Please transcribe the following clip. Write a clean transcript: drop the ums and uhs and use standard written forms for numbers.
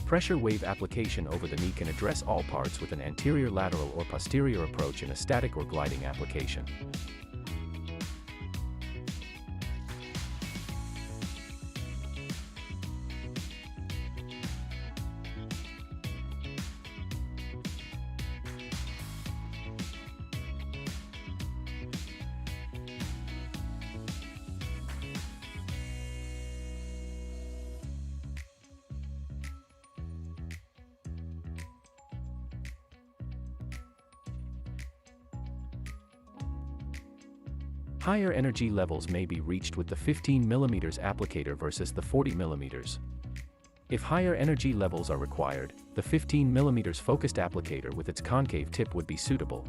Pressure wave application over the knee can address all parts with an anterior lateral or posterior approach in a static or gliding application. Higher energy levels may be reached with the 15 mm applicator versus the 40 mm. If higher energy levels are required, the 15 mm focused applicator with its concave tip would be suitable.